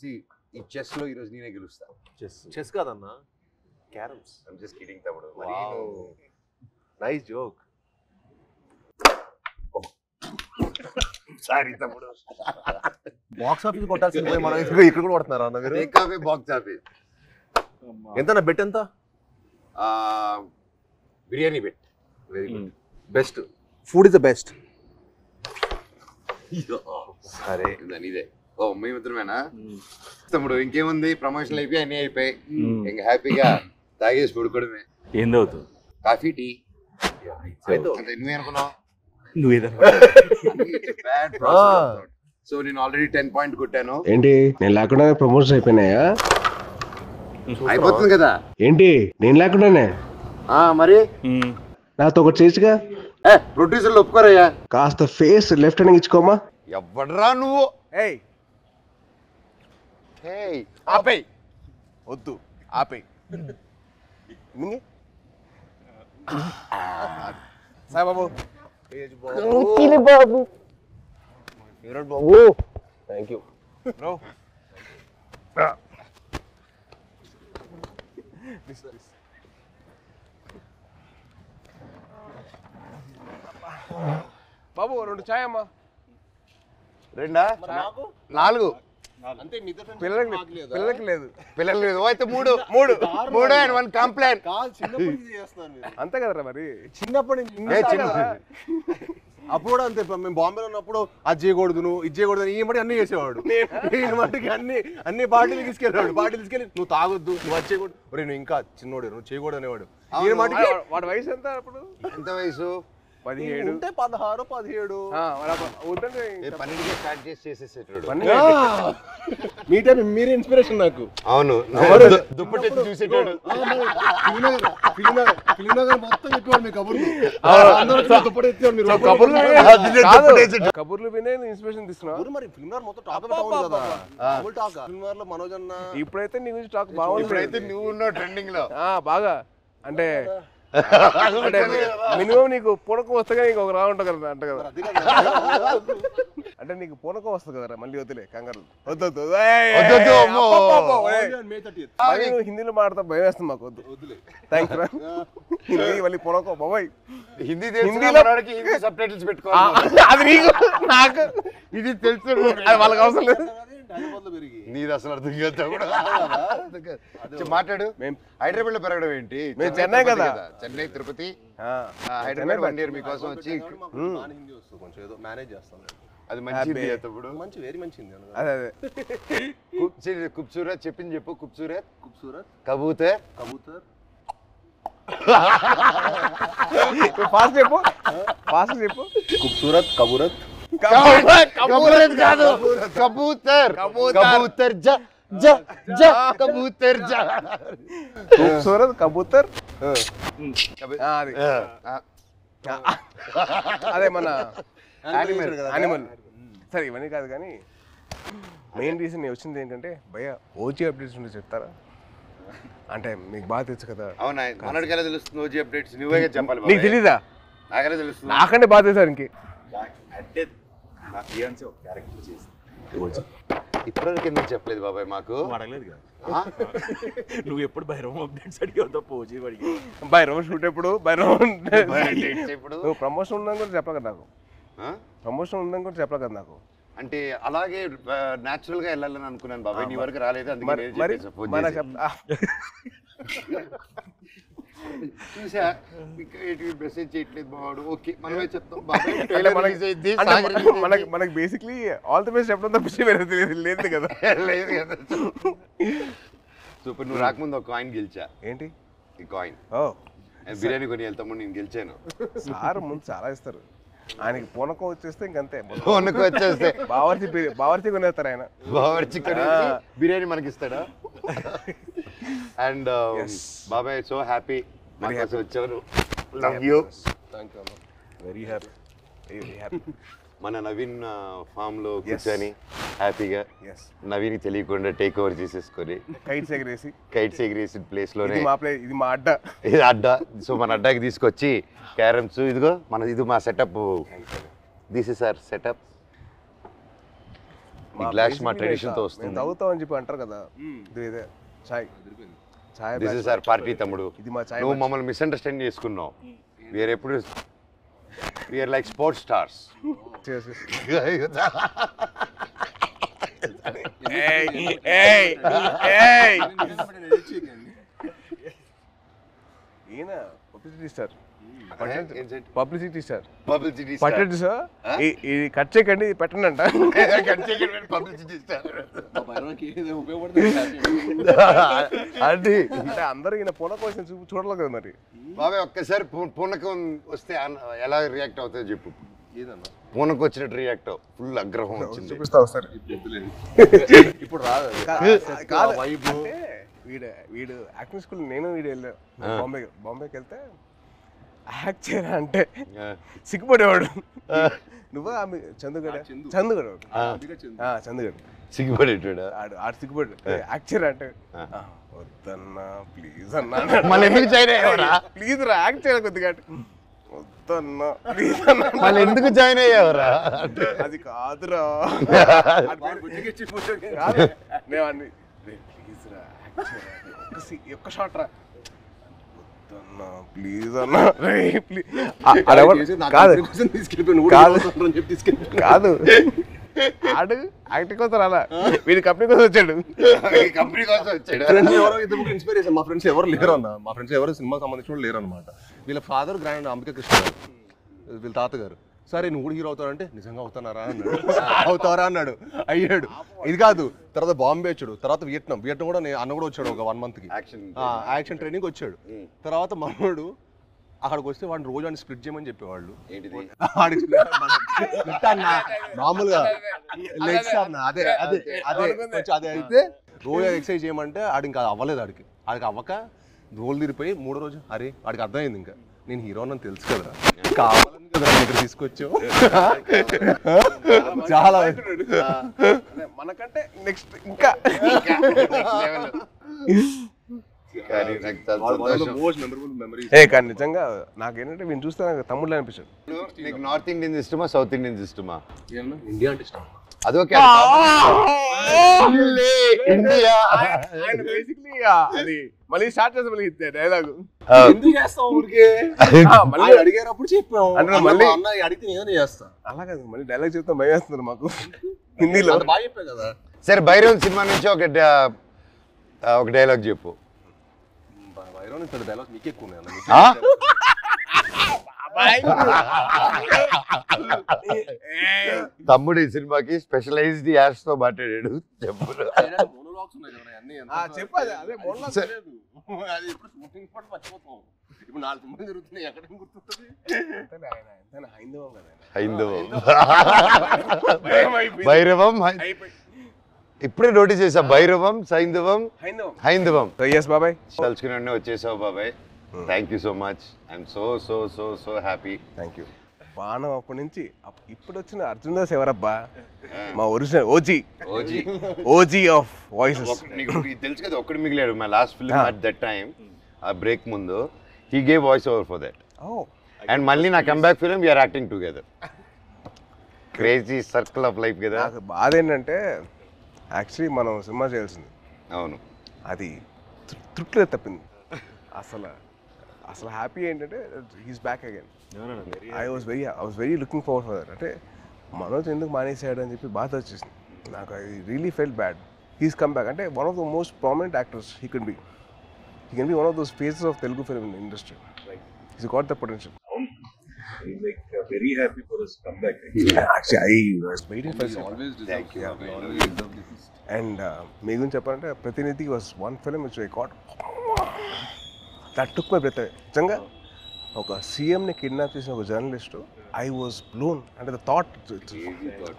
ఈ చెస్ లో ఈ రోజు నేనే గెలుస్తా. చెస్ కాదన్నా, క్యారమ్స్. ఐమ్ జస్ట్ కిడింగ్ తమ్ముడు. Nice joke. సారీ తమ్ముడు. బాక్స్ ఆఫీస్ కొట్టాల్సింది పోయి మనం ఇక్కడ కూడా కొడుతున్నారా అన్న మీరు? Take away box office. ఎంత బెట్ ఎంత? Biryani bet. Very good. Best food is the best. సరే ఇదే. ఓ మేమిద్దరమేనా తమ్ముడు? ఇంకేముంది, ప్రమోషన్లు అయిపోయి అన్నీ అయిపోయి ఇంకా హ్యాపీగా తాగేసి పడుకోవడమే. ఏం తాగుతావు? Coffee, tea. నువ్వేనుకున్నావు? సో నేను ఆల్రెడీ 10 పాయింట్ కొట్టాను. ఏంటి నేను లేకుండా ప్రమోషన్ అయిపోయినాయా? అయిపోతుంది కదా. ఏంటి నేను లేకుండానే? మరి నాతో ఒకటి చేసిగా. ప్రొడ్యూసర్లు ఒప్పుకోరయ్యా. కాస్త ఫేస్ లెఫ్ట్ హ్యాండ్ ఇచ్చుకోమా. ఎవడరా నువ్వు? ఆపేయ్, వద్దు ఆపేయ్. సాయిబాబు బాబు, థ్యాంక్ యూ బ్రో. బాబు 2 చాయ్ అమ్మా. 2 4 అంతే. పిల్లలకి లేదు. అయితే 3 అండ్ 1 కంప్లైంట్. అంతే కదరా మరి. చిన్నప్పటి నుంచి అప్పుడు కూడా అంతే. మేము బాంబేలో ఉన్నప్పుడు అది చేయకూడదు, నువ్వు ఇది చేయకూడదు, ఈ మట్టి అన్ని చేసేవాడు. నేను మట్టుకి అన్ని పార్టీలు తీసుకెళ్ళాడు. పార్టీలు తీసుకెళ్ళి నువ్వు తాగొద్దు, నువ్వు అది చేయకూడదు, నువ్వు ఇంకా చిన్నోడు, నువ్వు చేయకూడదు అనేవాడు. ఈయన మట్టుకి వాడి వయసు ఎంత అప్పుడు? ఎంత వయసు? 17 ఉంటే 16 17. పన్నెండుకే స్టార్ట్ చేసేసేటాడు. మీ టైం మీరే ఇన్స్పిరేషన్ నాకు. అవును, దుప్పటి చూసేటాడు. కబుర్లు వినే ఇన్స్పిరేషన్ తీసుకున్నావు. మరి ఫిల్మ్ మొత్తం టాక్ కదా. ఫిల్మ్ లో మనోజ్ అన్న ఇప్పుడైతే నీ గురించి టాక్ బాగుంది. ఇప్పుడైతే నువ్వు ఉన్నావు ట్రెండింగ్ లో బాగా. అంటే మినిమం నీకు పూనకం వస్తే నీకు ఒక రా ఉంటుంది కదా అంట కదా. అంటే నీకు పూనకం వస్తుంది కదరా, మళ్ళీ వద్దులే కంగారు. వద్దు హిందీలో మాట్లాడతా భయం వేస్తుంది మాకు. వద్దులే థ్యాంక్స్ రా. హిందీ మళ్ళీ పూనకం బాబాయ్. హిందీలో సబ్ టైటిల్స్ పెట్టుకోవాలి. అది నీకు నాకు ఇది తెలుసు, అది వాళ్ళకి అవసరం లేదు. నీది అసలు అర్థం కాదు. మాట్లాడు. హైదరాబాద్ లో పెరగడం ఏంటి? మేము చెన్నై కదా. చెన్నై, తిరుపతి, హైదరాబాద్ 1 year మీకోసం వచ్చి కొంచెం ఏదో మేనేజ్ చేస్తాం. అది మంచిది. మంచి వెరీ మంచిది. అదే ఖూబ్సూరత్ చెప్పింది చెప్పు. ఖూబ్సూరత్ కబూతర్ ఫాస్ట్ చెప్పు. ఖూబ్సూరత్ కబూరత్ కాదు, కబూతర్. కబూతర్ ఖూబ్సూరత్ కబూతర్. అదే మన యానిమల్. సరే ఇవన్నీ కాదు కానీ మెయిన్ రీజన్ నేను వచ్చింది ఏంటంటే భయ్య ఓజీ అప్డేట్స్ ఉంటే చెప్తారా? అంటే మీకు బాగా తెలుసు కదా. అవునా, మనడికెలా తెలుస్తుంది ఓజీ అప్డేట్స్? నువ్వే చెప్పాలి. నీకు తెలీదా? నాకెలా తెలుస్తుంది? నాకంటే బాగా తెలుసా ఇంకే. ఇప్పటివరకు ఎందుకు చెప్పలేదు బాబాయ్ మాకు? అడగలేదు కదా నువ్వు. ఎప్పుడు భైరవం అప్డేట్స్ అడిగావు? పోజీ అడిగి భైరవం షూట్ ఎప్పుడు? భైరవం ఇప్పుడు నువ్వు ప్రమోషన్ ఉందని కూడా చెప్పలే కదా నాకు. ప్రమోషన్ ఉందని కూడా చెప్పలే కదా నాకు. అంటే అలాగే న్యాచురల్ గా వెళ్ళాలని అనుకున్నాను బాబాయ్. నీ వరకు రాలేదు, అందుకే చూసా మెసేజ్ చేయట్లేదు బావాడు. ఓకే మనమే చెప్తాం. మనకి బేసిక్లీ ఆల్ ది బెస్ట్ చెప్పడం తప్పించి వేరే లేదు కదా. లేదు కదా. సూపర్. నువ్వు రాకముందు ఒక కాయిన్ గెలిచా. ఏంటి ఈ కాయిన్? బిర్యానీ కొని వెళ్తాము, నేను గెలిచాను. సార్ ముందు చాలా ఇస్తారు. ఆయనకి పూనకం వచ్చేస్తే ఇంకంతే. పూనకం వచ్చేస్తే బావర్చి కొనేస్తారు ఆయన. బావర్చి కొనేసి బిర్యానీ మనకి ఇస్తాడా? అండ్ బాబాయ్ సో హ్యాపీ వచ్చారు. Love you. Thank you. Very happy. మన నవీన్ ఫామ్ లో కూర్చొని హ్యాపీగా నవీన్ తెలియకుండా టేక్ ఓవర్ చేసేసుకొని కైట్స్ ఎగిరేసి ప్లేస్ లోనే ఇది మా అడ్డా. ఇది అడ్డా. సో మన అడ్డాకి తీసుకొచ్చి క్యారమ్స్, ఇదిగో ఇది మా setup. This is our setup. ఈ గ్లాస్ మా ట్రెడిషన్ తో వస్తుంది. తాగుతామని చెప్పి అంటారు కదా, ఇదే చాయ్. చాయ్ దిస్ ఇస్ అవర్ పార్టీ తమ్ముడు. ఇది మా చాయ్. నువ్వు మమ్మల్ని మిస్అండర్స్టాండ్ చేసుకున్నావు. వీఆర్ ఎప్పుడు వీఆర్ లైక్ స్పోర్ట్స్ స్టార్స్. ఈయన publicity star. Publicity sir publicity పట్టండి సార్, ఇది కట్ చేయకండి, ఇది పెట్టండి అంట. పబ్లిసిటీ స్టార్ అంటే అందరూ ఈయన పూనక కోసం చూడలేదు కదా మరి. బాబాయ్ ఒక్కసారి పూనకం వస్తే ఎలా రియాక్ట్ అవుతుందో చెప్పు. పూనకు వచ్చినట్టు రియాక్ట్ అవ్వు. ఫుల్ ఆగ్రహం వచ్చింది. చూపిస్తావు సార్. ఇప్పుడు రాదు కాదు. అంటే వీడు యాక్టింగ్ స్కూల్ నేను వీడు వెళ్ళాను బాంబేకి వెళ్తే యాక్ట్ చేయరా అంటే సిగ్గుపడేవాడు. నువ్వు చందుగడ సిగ్గుపడేటాడు. ఆడు సిగ్గుపడు. యాక్ట్ చేయరా అంటే వద్దన్నా ప్లీజ్ అన్నా. మళ్ళీ ఎందుకు జాయిన్ అయ్యావరా? ప్లీజ్ రా యాక్ట్ చేయాలి కొద్దిగా. వద్దన్నా ప్లీజ్ అన్నా. మళ్ళీ ఎందుకు జాయిన్ అయ్యావరా? అది కాదురా. నేను అన్ని ప్లీజ్ రా ఒక్క షాట్ రా ప్లీజ్ అన్నా. కాదు ఆడు యాక్టింగ్ కోసం రాలా, వీడి కంపెనీ కోసం వచ్చాడు. కంపెనీ కోసం వచ్చాడు. ఇన్స్పిరేషన్. మా ఫ్రెండ్స్ ఎవరు లేరు అన్న. మా ఫ్రెండ్స్ ఎవరు సినిమా సంబంధించిన లేరు అనమాట. వీళ్ళ ఫాదర్ గ్రాండ్ అంబికా కృష్ణ గారు, వీళ్ళ తాతగారు. సరే నువ్వు కూడా హీరో అవుతావంటే నిజంగా అవుతానారా అన్నాడు. అవుతారా అన్నాడు. అయ్యాడు. ఇది కాదు, తర్వాత బాంబే వచ్చాడు, తర్వాత వియట్నాం కూడా అన్న కూడా వచ్చాడు ఒక 1 month యాక్షన్ ట్రైనింగ్ వచ్చాడు. తర్వాత మనోడు అక్కడికి వస్తే వాడిని రోజు అని స్ప్లిట్ చేయమని చెప్పేవాళ్ళు. మామూలుగా లెగ్స్ అన్న అదే అదే అదే అదే అయితే రోజు ఎక్సర్సైజ్ చేయమంటే ఆడికి ఇంకా అవ్వలేదు. ఆడికి అవ్వక రోల్ తిరిగిపోయి 3వ రోజు అరే వాడికి అర్థమైంది ఇంకా నేను హీరో అని తెలుసు కదా, కావాలని కదా దగ్గర తీసుకొచ్చావు. చాలా మనకంటే నెక్స్ట్ ఇంకా కానీ నిజంగా నాకేంటంటే వీళ్ళు చూస్తే నాకు తమ్ముళ్ళు అనిపించాడు. నీకు నార్త్ ఇండియన్స్ ఇష్టమా సౌత్ ఇండియన్స్ ఇష్టమా? ఇండియా అంటే ఇష్టం. అదొకే ఇండియా అది మళ్ళీ స్టార్ట్ చేస్తాం మళ్ళీ డైలాగ్ ఎందుకు చేస్తాం ఊరికే మళ్ళీ అడిగారప్పుడు చెప్పాం అంటే మళ్ళీ అడిగితే నేను చేస్తా. అలా కాదు మళ్ళీ డైలాగ్ చెప్తాం భయం వేస్తున్నారు మాకు హిందీలో. బాగా చెప్పా కదా. సరే భైరవ్ సినిమా నుంచి ఒక డైలాగ్ చెప్పు. భైరవ్ డైలాగ్ నీకే ఎక్కువ తమ్ముడు ఈ సినిమాకి స్పెషలైజ్డ్ యాడ్స్ తో మాట్లాడాడు. చెప్పు. భైరవం ఇప్పుడే నోటీస్ చేసా. భైరవం హైందవం బాబాయ్ తలుచుకుని వచ్చేసావు బాబాయ్. Thank you so much. I'm so so so so happy. Thank you. బాణం అప్పటి నుంచి ఇప్పుడు వచ్చిన అర్జున్ దాస్ ఎవరబ్బా? మా ఒరిజినల్ ఓజీ ఆఫ్ వాయిసెస్. నీకు తెలుసు కదా ఒక్కడు మిగిలాడు. My last film at that time ఆ బ్రేక్ ముందు he gave voice over for that. And మళ్ళీ నా comeback film we're acting together. Crazy circle of life కదా. నాకు బాధ ఏంటంటే యాక్చువల్లీ మనం సినిమా చేయాల్సింది. అవును. అది తృప్తిలో తప్పింది. అసలు హ్యాపీ ఏంటంటే he's back again. I was very looking forward for that. అంటే మనోజ్ ఎందుకు మానేసాడు అని చెప్పి బాధ వచ్చేసింది నాకు. I really felt bad. He's come back. అంటే one of the most prominent actors he can be one of those faces of Telugu film industry. He's got the potential. I'm like very happy for his comeback. Actually, I was waiting for it. Always deserve. Thank you. And మీ గురించి చెప్పాలంటే ప్రతినిధి was one film which I got that took my breath. నిజంగా ఒక సీఎంని kidnap చేసిన ఒక journalist I was blown. అంటే ద థాట్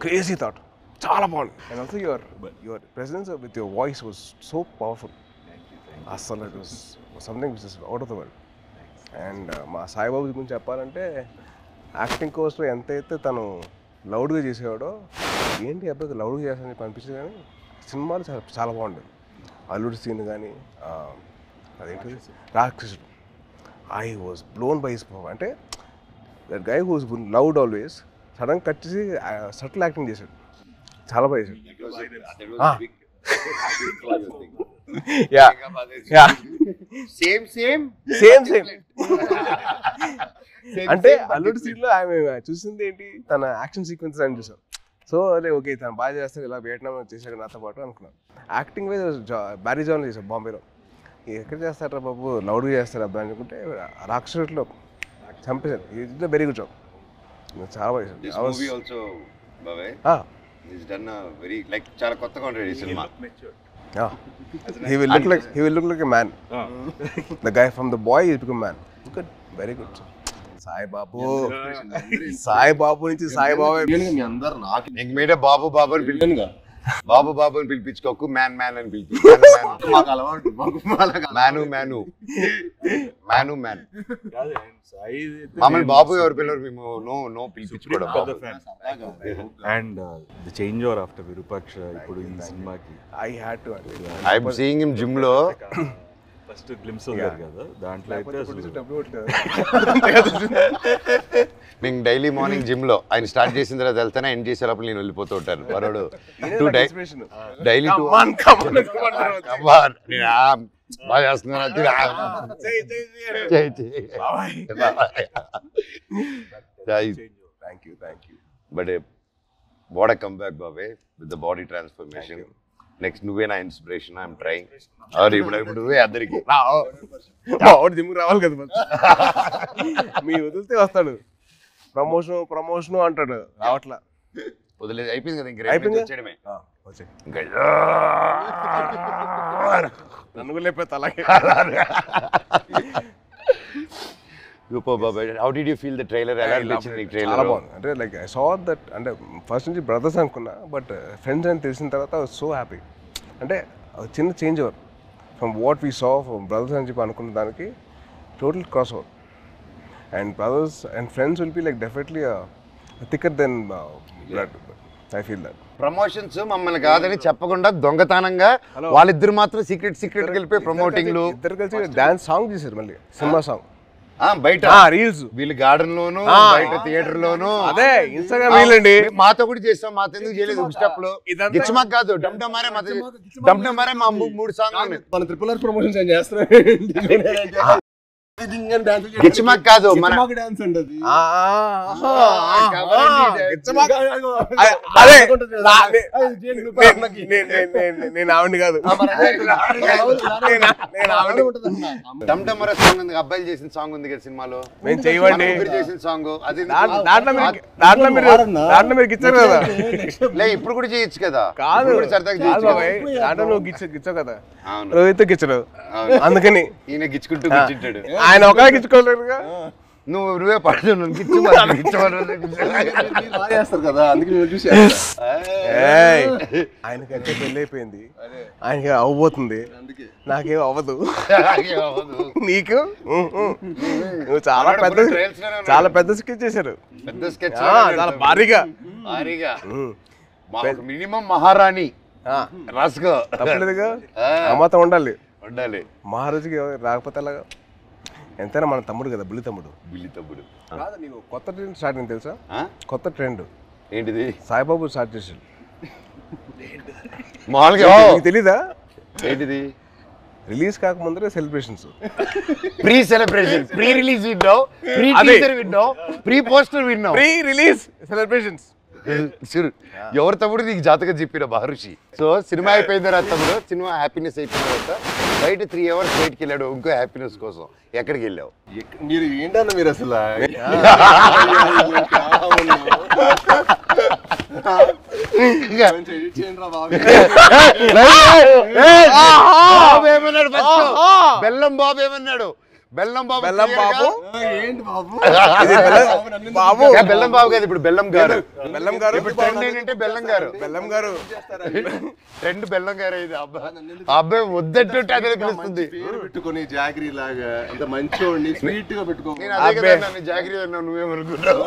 క్రేజీ థాట్ చాలా బాగుంది. And also your presence with your voice was so powerful. అసలు it was something which is out of the world. And మా సాయిబాబు గురించి చెప్పాలంటే యాక్టింగ్ కోర్స్లో ఎంతైతే తను లౌడ్గా చేసేవాడో ఏంటి అబ్బాయికి లౌడ్గా చేస్తానని చెప్పి అనిపించింది. కానీ సినిమాలు చాలా బాగుండేది. అల్లుడి సీన్ కానీ అదేంటి రాక్షసుడు. I was blown by his power. అంటే that guy who's loud always sudden cut చేసి సటిల్ యాక్టింగ్ చేశాడు. చాలా బాగా చేశాడు. Yeah yeah same same same same అంటే అల్లుడు సీన్ లో ఆమె చూసింది ఏంటి, తన యాక్షన్ సీక్వెన్స్ అని చూసాం. సో అదే ఓకే తను బాగా చేస్తాడు, ఇలా వియట్నాం చేశాడు నాతో పాటు అనుకున్నాను. యాక్టింగ్ వైజ్ బ్యారీ జాన్ చేశాడు బాంబేలో. ఎక్కడ చేస్తారా బాబు, లౌడ్గా చేస్తాడు అబ్బాయి అనుకుంటే రాక్షసులో చంపేశాడు. ఇది వెరీ గుడ్ జాబ్, చాలా బాగా చేశాడు. చాలా కొత్తగా ఉంటాడు ఈ cinema. He will look like a man. The guy from The Boy is become man. Good, very good. Sai Babu నుంచి సాయి బాబు మీ అందరు నాకు మీరే బాబు బాబు అని పిలిచానుగా. బాబు బాబు అని పిలిపించుకోకు, మ్యాన్ మ్యాన్ అని పిలిపించు. మాకు అలవాటు మ్యాను మ్యాను మ్యాను మ్యాన్. మమ్మల్ని బాబు ఎవరు పిల్లలు, మేము నో పిలిపించుకోవడం. And the change over after Virupaksha ఇప్పుడు ఈ సినిమాకి I am seeing him gym లో ఫస్ట్ గ్లిమ్స్ ఉంది కదా, దాంట్లో అయితే నేను డైలీ మార్నింగ్ జిమ్ లో ఆయన స్టార్ట్ చేసిన తర్వాత వెళ్తానే ఎండ్ చేసేటప్పుడు నేను వెళ్ళిపోతూ ఉంటాను. వరోడు డైలీ బాగా చేస్తున్నాను. But what a come back బాబే with the body transformation. Next నువ్వే నా ఇన్స్పిరేషన్. I'm trying. ఇప్పుడు నువ్వే అందరికి జిమ్ రావాలి కదా, మీ వదిలితే వస్తాడు. ప్రమోషన్ అంటాడు, రావట్లా. వదిలేదు, అయిపోయింది కదా. ఇంకా వచ్చేయడమే. నన్ను లేకపోతే అలాగే. How did you feel the trailer? ఎలా అనిపించింది నీకు ట్రైలర్? చాలా బాగుంది. అంటే లైక్ ఐ సా దట్, అంటే ఫస్ట్ నుంచి బ్రదర్స్ అనుకున్నా, బట్ ఫ్రెండ్స్ అని తెలిసిన తర్వాత ఐ వాజ్ సో హ్యాపీ. అంటే చిన్న change over from what we saw from brothers అని చెప్పి అనుకున్న దానికి total cross over. And brothers and friends will be like definitely thicker then blood. I feel that. Promotions మమ్మల్ని కాదని చెప్పకుండా దొంగతనంగా వాళ్ళిద్దరు మాత్రం సీక్రెట్ వెళ్ళిపోయి ప్రమోటింగ్లు ఇద్దరు కలిసి డాన్స్ సాంగ్ చేశారు, మళ్ళీ సినిమా సాంగ్ బయట రీల్స్. వీళ్ళు గార్డెన్ లోను, బయట థియేటర్ లోను, అదే ఇన్స్టాగ్రామ్ రీల్ అండి. మాతో కూడా చేస్తాం, మాతో ఎందుకు చేయలేదు స్టెప్ లో. గిచ్చమాక్ కాదు, డమ్డమారే మా 3 సాంగ్ మన ట్రిపుల్ ఆర్ ప్రమోషన్స్ ఏం చేస్తారు. గిచ్చమాక్ కాదు, మన డాన్స్ అంటది. నేను ఆవిడ కాదు, డమ్డమరే సాంగ్ ఉంది, అబ్బాయిలు చేసిన సాంగ్ ఉంది కదా సినిమాలో. మేము చేయవండి చేసిన సాంగ్ అది. దాంట్లో మీరు గిచ్చారు కదా. లే ఇప్పుడు కూడా చేయొచ్చు కదా. కాదు దాంట్లో నువ్వు గిచ్చావు కదా, రోహిత్ గిచ్చడు. అందుకని ఈయన గిచ్చుకుంటూ కూర్చుంటాడు. ఆయన ఒక గిచ్చుకోలేదుగా. నువ్వే పడుతు చేస్తారు కదా, అందుకే చూసి ఆయనకంటే పెళ్ళి అయిపోయింది, ఆయనకి అవ్వబోతుంది, నాకేం అవ్వదు. నీకు నువ్వు చాలా పెద్ద స్కెచ్ చేశారు. పెద్ద స్కెచ్ చాలా భారీగా మినిమం మహారాణి రాసుకో. తప్పలేదుగా, అమ్మతం ఉండాలి. మహారాజుకి రాకపోతే అలాగా. ఎంతైనా మన తమ్ముడు కదా, బుల్లి తమ్ముడు. కాదు, నీకు కొత్త ట్రెండ్ స్టార్ట్ అయింది తెలుసా? కొత్త ట్రెండ్ ఏంటిది? సాయిబాబు స్టార్ట్ చేసాడు. మామూలుగా తెలీదా? ఏంటిది? రిలీజ్ కాకముందరే celebrations. Pre celebration, pre release విన్నావు, ప్రీ టీజర్ విన్నావు, ప్రీ పోస్టర్ విన్నావు, ప్రీ రిలీజ్ సెలబ్రేషన్స్. ఎవరు తమ్ముడు నీకు జాతకం చెప్పిన మహర్షి. సో సినిమా అయిపోయిన తర్వాత తమ్ముడు, సినిమా హ్యాపీనెస్ అయిపోయిన తర్వాత బయట 3 hours బయటకి వెళ్ళాడు ఇంకో హ్యాపీనెస్ కోసం. ఎక్కడికి వెళ్ళావు? మీరు ఏంటన్నా మీరు అసలు బెల్లం బాబు ఏమన్నాడు? బెల్లం బాబు ఏంటి బాబు? బాబు బెల్లం బాబు కాదు, ఇప్పుడు బెల్లం గారు. ఇప్పుడు ట్రెండ్ ఏంటంటే బెల్లం గారు. ట్రెండ్ బెల్లం గారు. ఇది అబ్బాయి వద్దంటుంటే అదే పిలుస్తుంది. పెట్టుకుని జాగ్రీ లాగా అంత మంచి స్వీట్ గా పెట్టుకో. నేను అదే కదా నన్ను జాగ్రీ అన్నావు, నువ్వేమనుకుంటావు?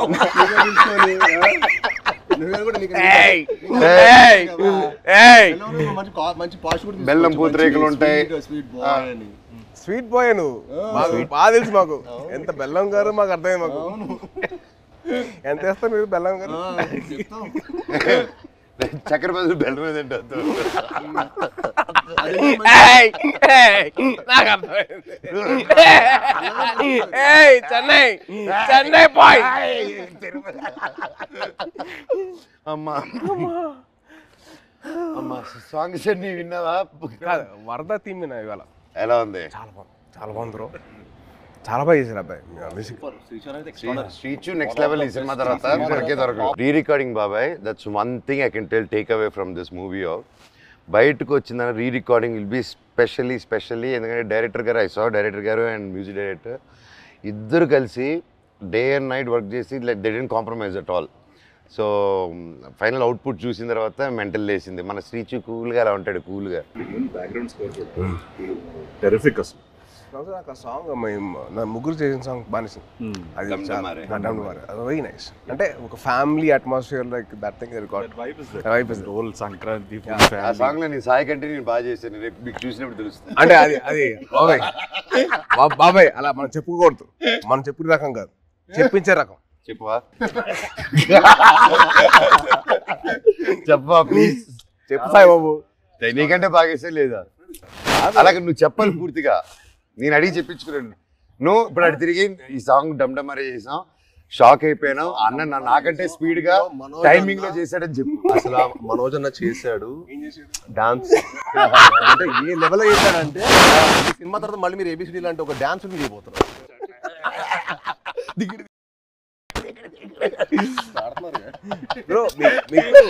బెల్లం పూతరేకులు ఉంటాయి. స్వీట్ బాయ్ నువ్వు, బాగా తెలుసు మాకు. ఎంత బెల్లం గారు మాకు అర్థమైంది. మాకు ఎంత వేస్తారు మీరు బెల్లం గారు? చక్కెర బదులు బెల్లం మీద తింటావు. నాకు అర్థమైంది. చెన్నై చెన్నై బాయ్. అమ్మా అమ్మా సాంగ్స్ అన్ని విన్నావా? కాదు, వరద థీమ్ విన్నా ఇవాళ. ఎలా ఉంది? చాలా బాగుంది బ్రో, చాలా బాగా చేశారు అబ్బాయి. శ్రీచు నెక్స్ట్ లెవెల్ ఈ సినిమా తర్వాత దొరకదు. రీ రికార్డింగ్ బాబాయ్, that's one thing I can tell take away from this movie. బయటకు వచ్చిందని re recording will be specially ఎందుకంటే డైరెక్టర్ గారు, ఐ సా డైరెక్టర్ గారు అండ్ మ్యూజిక్ డైరెక్టర్ ఇద్దరు కలిసి డే అండ్ నైట్ వర్క్ చేసి like they didn't compromise at all. So final output చూసిన తర్వాత మెంటల్ లేసింది. మన శ్రీచు కూల్గా అలా ఉంటాడు, కూల్గా. బ్యాక్గ్రౌండ్ స్కోర్ టెరిఫిక్ అసలు. నాకు ఆ సాంగ్ నా ముగ్గురు చేసిన సాంగ్ బాగా అది వెరీ నైస్. అంటే ఒక family atmosphere like that thing vibe is role Sankranti ఆ సాంగ్ లో నేను సాయి కంటే నేను బాగా చేశాను, రేపు మీకు చూసినప్పుడు తెలుస్తుంది. అంటే అది బాబాయ్ బాబాయ్ అలా మనం చెప్పుకోకూడదు, మనం చెప్పుకునే రకం కాదు, చెప్పించే రకం. చెప్పవా? చెప్పవా ప్లీజ్? చెప్పు సాయి బాబు. నీకంటే బాగా చేసే లేదా? అలాగే నువ్వు చెప్పాలి పూర్తిగా, నేను అడిగి చెప్పించుకున్నాను. నువ్వు ఇప్పుడు అటు తిరిగి ఈ సాంగ్ డమ్డమరే చేసాం, షాక్ అయిపోయినావు. అన్న నాకంటే స్పీడ్ గా టైమింగ్ లో చేశాడని చెప్పు. అసలు మనోజ్ అన్న చేశాడు డాన్స్. అంటే ఏ లెవెల్ చేశాడంటే సినిమా తర్వాత మళ్ళీ మీరు ఏబిసిడి లాంటి ఒక డాన్స్ మీరు చేయబోతున్నారు. బ్రో మీకు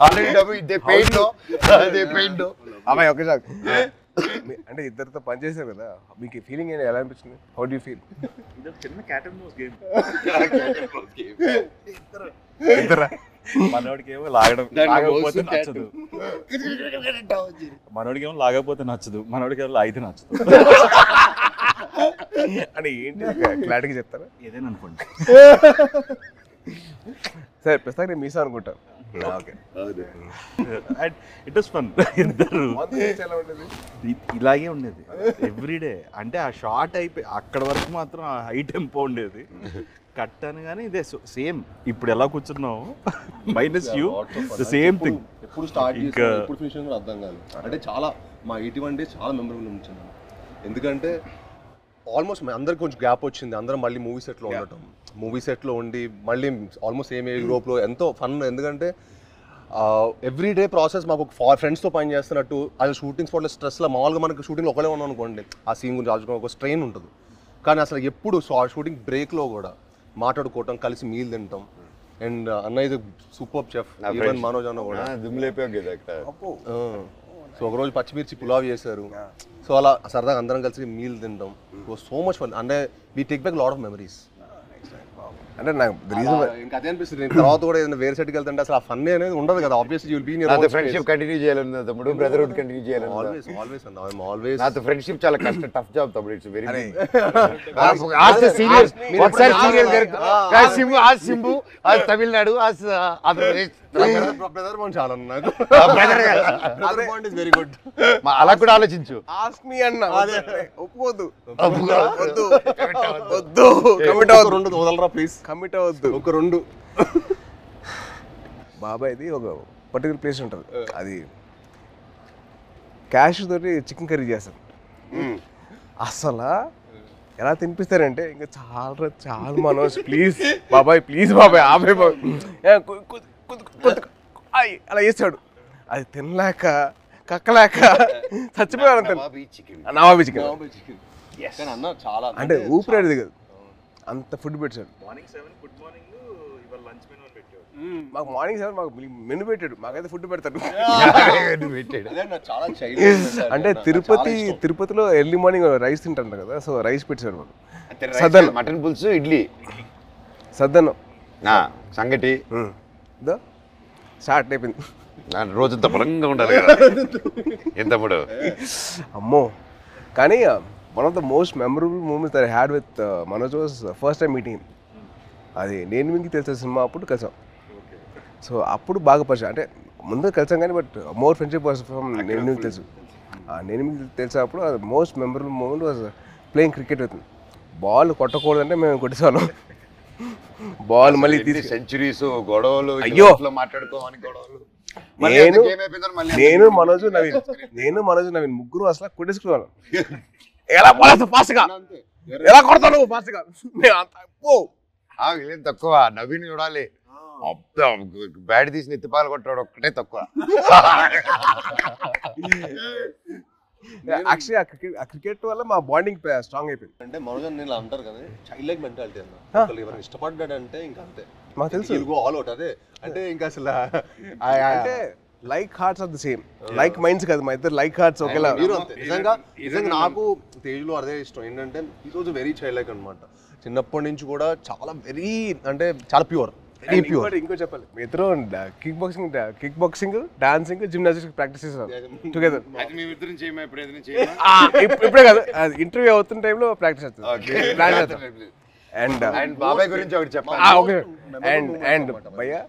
ఆల్రెడీ డబ్బు ఇదే పెయింట్ అదే పెయింట్ అమ్మాయి ఒకే సార్ అంటే ఇద్దరితో పని చేశారు కదా, మీకు ఫీలింగ్ ఎలా అనిపించింది? How do you feel? చిన్న క్యాట్ అండ్ మౌస్ గేమ్. ఇద్దరా? మనోడికేమో లాగకపోతే నచ్చదు, మనోడికేమో లాగకపోతే నచ్చదు, మనోడికేమో లాగితే నచ్చదు. అంటే ఏంటి క్లారిటీగా చెప్తారా? ఏదైనా అనుకోండి. సరే ప్రస్తుతానికి నేను మీసా అనుకుంటాను. Okay, it was fun. ఇద్దరు ఎలా ఉండేది? ఇలాగే ఉండేది ఎవ్రీడే. అంటే ఆ షార్ట్ అయిపోయి అక్కడ వరకు మాత్రం ఆ హై టెంపో ఉండేది. కట్ అనగానే ఇదే సేమ్ ఇప్పుడు ఎలా కూర్చున్నావు minus you the same thing. ఎప్పుడు స్టార్ట్ చేసి ఎప్పుడు ఫినిష్ కూడా అర్థం కాదు. అంటే చాలా మా 81 days చాలా మెమరబుల్ ఉంచింది. ఎందుకంటే ఆల్మోస్ట్ అందరికి కొంచెం గ్యాప్ వచ్చింది, అందరం మళ్ళీ మూవీ సెట్లో ఉండటం, మూవీ సెట్లో ఉండి మళ్ళీ ఆల్మోస్ట్ సేమ్ యూరోప్లో ఎంతో ఫన్. ఎందుకంటే ఎవ్రీడే ప్రాసెస్ మాకు ఒక ఫ్రెండ్స్తో పని చేస్తున్నట్టు. అది షూటింగ్ స్పాట్లో స్ట్రెస్లో మామూలుగా మనకు షూటింగ్లో ఒకలే ఉన్నాం అనుకోండి, ఆ సీన్ గురించి ఆలోచించుకోవడం ఒక స్ట్రెయిన్ ఉంటుంది. కానీ అసలు ఎప్పుడు షూటింగ్ బ్రేక్లో కూడా మాట్లాడుకోవటం, కలిసి మీల్ తింటాం. అండ్ అన్న ఇది సూపర్ చెఫ్, ఈవెన్ మనోజ్ అన్న కూడా దుమ్ములేపోయాం కదా అక్కడ. సో ఒకరోజు పచ్చిమిర్చి పులావ్ చేశారు. సో అలా సరదాగా అందరం కలిసి మీల్ తింటాం. So much fun. అంటే we take back lot of memories. అంటే నాకు ఇంకా అదే అనిపిస్తుంది. తర్వాత కూడా ఏదైనా వేరే సెట్కి వెళ్తుంటే అసలు ఆ ఫన్ అనేది ఉండదు కదా. Obviously you'll be in your friendship continue చేయాలన్నా తమ్ముడు, బ్రదర్హుడ్ కంటిన్యూ చేయాలి. ఆల్వేస్ అన్న, ఐ యామ్ ఆల్వేస్. నాతో ఫ్రెండ్షిప్ చాలా కష్టం, టఫ్ జాబ్ తమ్ముడు. It's very serious. ఒకసారి సీరియస్ आज सिंबू आज तमिलनाडु आज ఆంధ్రప్రదేశ్. బ్రదర్ బాండ్ చాలా నాకు. Brother bond is very good. అలా కూడా ఆలోచించు. ఆస్క్ మీ అన్న. ఒప్పుకోవద్దు, వద్దు, వద్దు, కమిట్ అవ్వద్దు. రెండు వదలరా ప్లీజ్, కమిట్ అవ్వద్దు. ఒక రెండు. బాబాయ్ది ఒక పర్టికులర్ ప్లేస్ ఉంటుంది, అది క్యాష్ తోటి చికెన్ కర్రీ చేస్తారు. అసలు ఎలా తినిపిస్తారంటే ఇంకా చాలా మనోజ్ ప్లీజ్ బాబాయ్, ప్లీజ్ బాబాయ్ ఆపే అలా చేస్తాడు. అది తినలేక కక్కలేక చచ్చిపోయాను. నవాబీ చికెన్ అంటే ఊపిరాడు దిగదు, అంత ఫుడ్ పెట్టాడు. మార్నింగ్ 7 గుడ్ మార్నింగ్, ఇవాళ లంచ్ మెనూ అని పెట్టాడు. మాకు మార్నింగ్ 7 మాకు మెను పెట్టాడు, మాకైతే ఫుడ్ పెడతాడు. అంటే తిరుపతిలో ఎర్లీ మార్నింగ్ రైస్ తింటారు కదా, సో రైస్ పెట్టాడు మాకు. సద్దన్నం, మటన్ పులుసు, ఇడ్లీ, సద్దన్నం, సంగటి స్టార్ట్ అయిపోయింది. రోజంతా బలంగా ఉండాలి కదా ఎంతప్పుడు. అమ్మో. కానీ one of the most memorable moments that I had with Manoj was first time meeting. అది నేను మీకు తెలిసిన సినిమా అప్పుడు కలిసాం. సో అప్పుడు బాగా పరిచయం, అంటే ముందు కలిసాం కానీ but more friendship was from నేను మీకు తెలుసు. నేను మీకు తెలిసినప్పుడు అది most memorable moment was playing cricket with. Ball కొట్టకూడదంటే మేము కొట్టేసాను. బాల్ మళ్ళీ తీసి సెంచరీస్, గొడవలు, అయ్యో మాట్లాడుకోమని గొడవలు. నేను మనోజ్ నవీన్ ముగ్గురు అసలు కొట్టేసుకున్నాను. ఎలా పోలేదు ఫాస్ట్ గా, ఎలా కొడతాను ఫాస్ట్ గా. తక్కువ నవీన్ చూడాలి, బ్యాట్ తీసి నెత్తిపాలు కొట్టాడు ఒక్కటే తక్కువ. యాక్చువల్లీ ఆ క్రికెట్ వల్ల మా బాండింగ్ స్ట్రాంగ్ అయిపోయింది. అంటే మనోజ్ నేను అంటారు కదా చైల్డ్ లైక్ మెంటాలిటీ అన్న, ఎవరైనా ఇష్టపడ్డాడంటే ఇంకా అంతే, మాకు తెలుసు ఆల్ అవుట్. అదే అంటే ఇంకా అసలు అంటే like hearts are the same, like minds కదా మా ఇద్దరు, లైక్ హార్ట్స్ ఒకేలా. నిజంగా నాకు తేజ్లో అదే ఇష్టం ఏంటంటే ఈ రోజు వెరీ చైల్డ్ లైక్ అనమాట. చిన్నప్పటి నుంచి కూడా చాలా వెరీ అంటే చాలా ప్యూర్. ఇంకో చెప్పాలి, మీ ఇద్దరు kick boxing dancing gymnastics practice చేస్తారు టుగెదర్. ఇప్పుడే కాదు, ఇంటర్వ్యూ అవుతున్న టైంలో ప్రాక్టీస్ చేస్తారు. అండ్ బాబాయ్ గురించి ఒకటి చెప్పాలి. అండ్ భయ్యా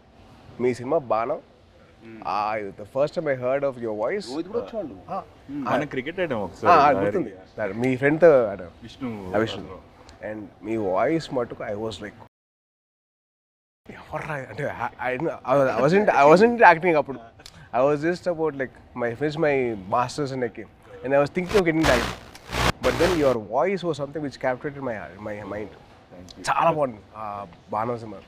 మీ సినిమా బాణం, the first time I heard of your voice, మన క్రికెట్ ఆడాం ఒకసారి, మీ ఫ్రెండ్ తో విష్ణు, అండ్ మీ వాయిస్ మటుకు ఐ వాజ్ లైక్ అంటే I wasn't acting అప్పుడు, I was just about like finished my masters in acting and I was thinking of getting that, but then your voice was something which captivated my mind. చాలా బాగుంది బాణం cinema.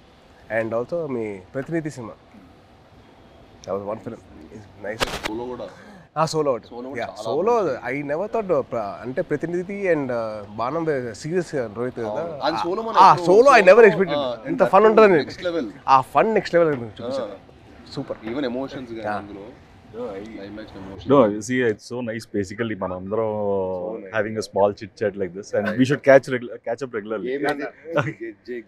And also మీ ప్రతినిధి cinema, that was one film, is nice. Solo kuda solo solo I never thought అంటే ప్రతినిధి and బాణం serious Rohit కదా, అది solo I never expected ఇంత ఫన్ ఉంటుందని. నెక్స్ట్ లెవెల్, ఆ ఫన్ నెక్స్ట్ లెవెల్ చూపించారు. సూపర్, ఈవెన్ ఎమోషన్స్ గాని అందులో No, you see, it's so nice. Basically, manandro having a small chit chat like this, and we should catch up regularly.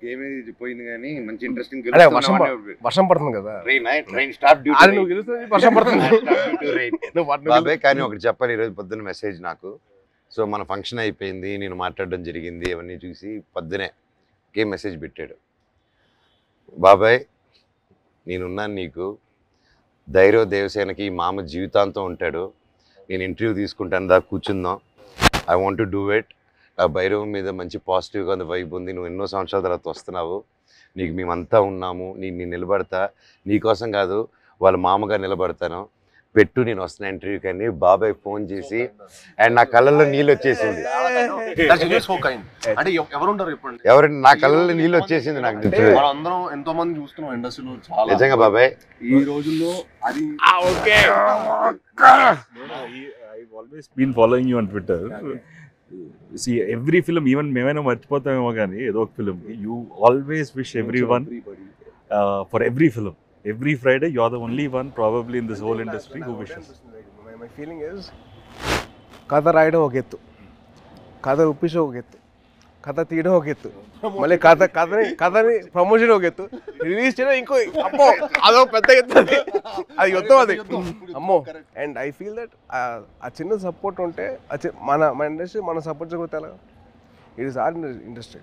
Game is పోయింది గానీ మంచి interesting. అదే వర్షం పడుతుంది కదా, ట్రైన్ స్టాప్ డ్యూ అది నువ్వు గెలుస్తుంది, వర్షం పడుతుంది. బాబాయ్ కానీ ఒకటి చెప్పాలి, ఈరోజు పొద్దున్న మెసేజ్ నాకు. సో మన ఫంక్షన్ అయిపోయింది, నేను మాట్లాడడం జరిగింది, అవన్నీ చూసి పొద్దునే గేమ్ మెసేజ్ పెట్టాడు. బాబాయ్ నేనున్నాను నీకు, ధైర్య దేవసేనకి మామ జీవితాంతం ఉంటాడు, నేను ఇంటర్వ్యూ తీసుకుంటాను, దా కూర్చుందాం, I want to do it. ఆ భైరవం మీద మంచి పాజిటివ్గా ఉంది, వైబ్ ఉంది, నువ్వు ఎన్నో సంవత్సరాల తర్వాత వస్తున్నావు, నీకు మేమంతా ఉన్నాము, నేను నిలబడతా, నీకోసం కాదు వాళ్ళ మామగా నిలబడతాను, పెట్టు నేను వస్తున్నా ఇంటర్వ్యూకి అని బాబాయ్ ఫోన్ చేసి, అండ్ నా కళ్ళల్లో నీళ్ళు వచ్చేసింది. ఎవరు నా కళ్ళల్లో నీళ్ళు వచ్చేసింది నాకు. అందరం ఎంతో మంది చూస్తున్నాం ఇండస్ట్రీలో, చాలా నిజంగా బాబాయ్ ఈ రోజుల్లో అది. I've always been following you on Twitter. See, every film, even మేమైనా మర్చిపోతామేమో కానీ ఏదో ఒక film, you always wish everyone for every film. Every Friday, you're the only one probably in this whole industry who wishes. My feeling is, కథ రాయడం ఒక ఎత్తు, కథ ఉప్పించడం ఒక ఎత్తు, కథ తీయడం ఒక ఎత్తు, మళ్ళీ కథని ప్రమోషన్ ఒక ఎత్తు, రిలీజ్ చేయడం ఇంకో, అమ్మో అదో పెద్ద ఎత్తు, అది యుద్ధం అది, అమ్మో. అండ్ ఐ ఫీల్ దట్ ఆ చిన్న సపోర్ట్ ఉంటే మన ఇండస్ట్రీ మన సపోర్ట్ చేయకపోతే ఎలా? It is our industry,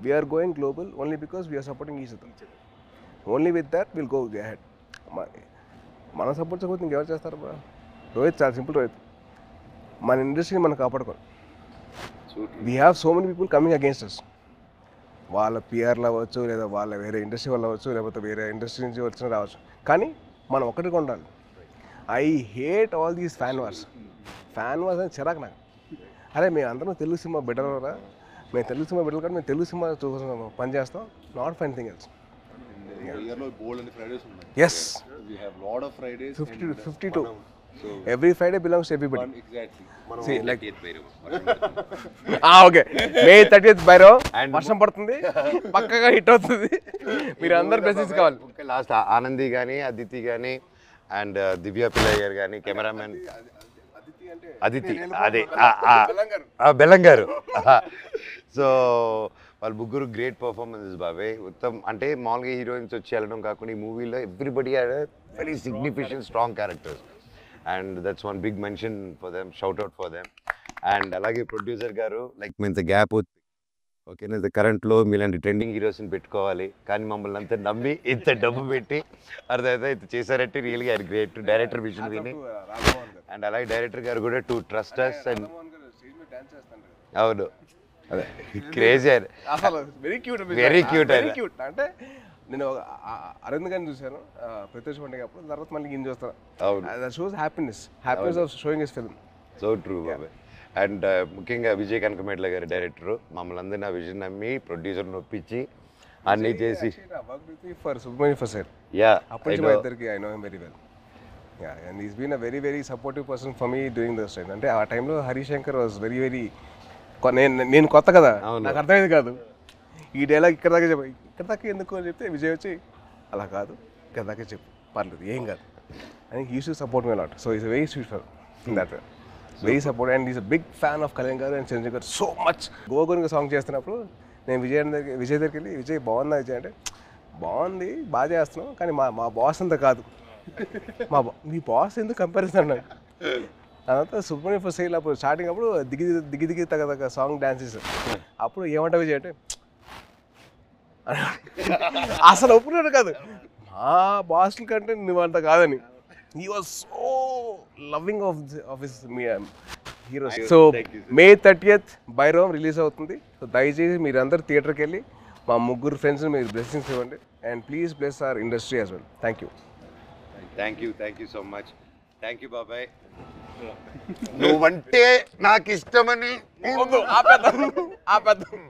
we're going global only because we're supporting each other. Only with that will go ahead. మన సపోర్ట్ చేయకపోతే ఇంకెవరు చేస్తారు బ్రా? రోహిత్ చాలా సింపుల్, రోహిత్ మన ఇండస్ట్రీని మనం కాపాడుకోవాలి. We have so many people coming against us, వాళ్ళ పిఆర్లు అవ్వచ్చు, లేదా వాళ్ళ వేరే ఇండస్ట్రీ వాళ్ళు అవ్వచ్చు, లేకపోతే వేరే ఇండస్ట్రీ నుంచి వచ్చిన రావచ్చు, కానీ మనం ఒకటిగా ఉండాలి. I hate all these fan wars అని చిరాకు నాకు. అరే మేము అందరం తెలుగు సినిమా బెటర్ రా, మేము తెలుగు సినిమా బెటర్ కానీ మేము తెలుగు సినిమా పని చేస్తాం, not for anything else. Yes, we have lot of Fridays, 52. So every Friday belongs to everybody. Exactly. See, like okay, May 30th Bhairav, వర్షం పడుతుంది, పక్కగా హిట్ అవుతుంది, మీరు అందరు మెసేజ్ కావాలి. లాస్ట్ ఆనంది కానీ, అదితి కానీ, అండ్ దివ్య పిల్లయ్య గారు కానీ, కెమెరామెన్ అదితి, అదే బెల్లంగారు. సో వాళ్ళు ముగ్గురు గ్రేట్ పర్ఫార్మెన్సెస్ బాబాయ్. ఉత్తమ్ అంటే మామూలుగా హీరోయిన్స్ వచ్చి వెళ్ళడం కాకుండా ఈ మూవీలో everybody had very significant strong characters, and that's one big mention for them, shout out for them. And అలాగే ప్రొడ్యూసర్ గారు లైక్ మీ ఇంత గ్యాప్ ఓకేనా, ఇంత కరెంట్లో మీలాంటి ట్రెండింగ్ హీరోస్ని పెట్టుకోవాలి, కానీ మమ్మల్ని అంతా నమ్మి ఇంత డబ్బు పెట్టి అర్థమైతే ఇంత చేశారంటే రియల్గా ఆయన గ్రేట్. డైరెక్టర్ విజన్ విని, అండ్ అలాగే డైరెక్టర్ గారు కూడా టు ట్రస్ట్ అస్. అండ్ అవును, అదే క్రేజీ, అసలు వెరీ క్యూట్ వెరీ క్యూట్. అంటే నేను అరవింద్ గారిని చూశాను ప్రత్యక్ష పండుగ అప్పుడు, తర్వాత మళ్ళీ ఈయన చూస్తాను. అవును. That shows happiness of showing his film. So true బాబాయ్. అండ్ ముఖ్యంగా విజయ్ కనకమేట్ల గారి డైరెక్టర్ మమ్మల్ని అందరినీ ఆ విజన్ నమ్మి ప్రొడ్యూసర్ని ఒప్పించి అన్నీ చేసి ఫర్ సుబ్రహ్మణ్యం ఫర్ యా అప్పటి నుంచి మా ఇద్దరికి I know him very well. Yeah and is been a very very supportive person for me during this time. అంటే ఆ టైంలో హరిశంకర్ వాజ్ వెరీ వెరీ, నేను కొత్త కదా, నాకు అర్థమైంది కాదు ఈ డైలాగ్ ఇక్కడ దాకా ఎందుకు అని చెప్తే విజయ్ వచ్చి అలా కాదు ఇక్కడ దాకా చెప్పు పర్లేదు ఏం కాదు అని used to support me lot. So is very sweet for that way, very support. And is a big fan of Kalyan garu and Chiranjeevi గారు సో మచ్. గోగోనిగా సాంగ్ చేస్తున్నప్పుడు నేను విజయ్ దగ్గరికి వెళ్ళి విజయ్ బాగుందా విజయ్ అంటే, బాగుంది బాగా చేస్తున్నావు కానీ మా బాస్ అంతా కాదు, మీ బాస్ ఎందుకు కంపారిజన్ అన్నాడు. అదంతా సుబ్రహ్మణ్యం ఫర్ సేల్ అప్పుడు స్టార్టింగ్ అప్పుడు దిగి తగ్గ సాంగ్ డాన్సెస్ అప్పుడు ఏమంటా విజయ్ అంటే అసలు ఒప్పుకున్నాడు కాదు, మా బాస్ల కంటే నువ్వు అంత కాదని. He was so loving of his heroes. So May 30th బైరోమ్ రిలీజ్ అవుతుంది. సో దయచేసి మీరందరూ థియేటర్కి వెళ్ళి మా ముగ్గురు ఫ్రెండ్స్ మీరు బ్లెస్సింగ్స్ ఇవ్వండి. And please bless our industry as well. Thank you so much. Thank you బాబాయ్. నువ్వంటే నాకు ఇష్టమని ఆపేద్దాం.